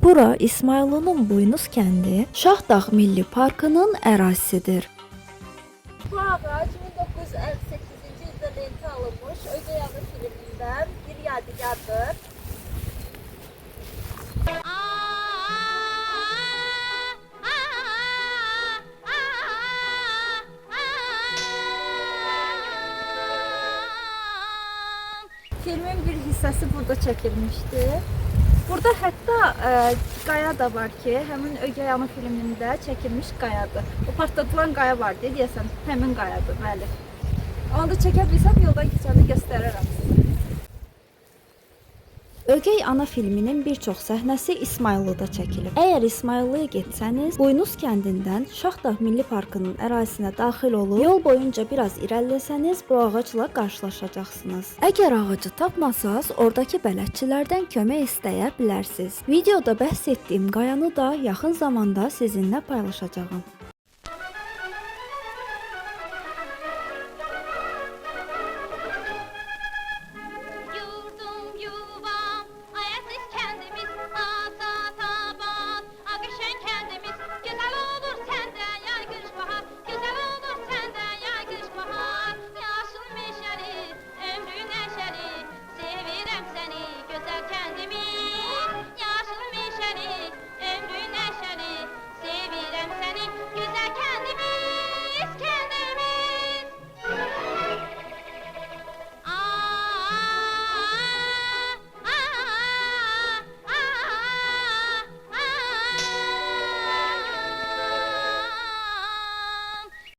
Bura İsmayıllı'nın Buynuz kəndi Şahdağ Milli Parkının ərazisidir. Bu ağac 1958-ci ildə lentə alınmış Ögey Ana filmindən bir yadigardır. Filmin bir hissəsi burada çəkilmişdi. Burada hətta qaya da var ki, həmin Ögey Ana filmində çəkilmiş qayadır. O partladılan qaya var deyəsən, həmin qayadır, bəli. Onu da çəkə bilsəm, yoldan keçəndə göstərərəm sizə. Ögey Ana filminin bir çox səhnəsi İsmayıllıda çəkilib. Əgər İsmayıllıya getsəniz, Buynuz kəndindən Şahdağ Milli Parkının ərazisinə daxil olub, yol boyunca biraz irəliləsəniz bu ağacla qarşılaşacaqsınız. Əgər ağacı tapmasanız, oradakı bələdçilərdən kömək istəyə bilərsiniz. Videoda bəhs etdiyim qayanı da yaxın zamanda sizinlə paylaşacağam.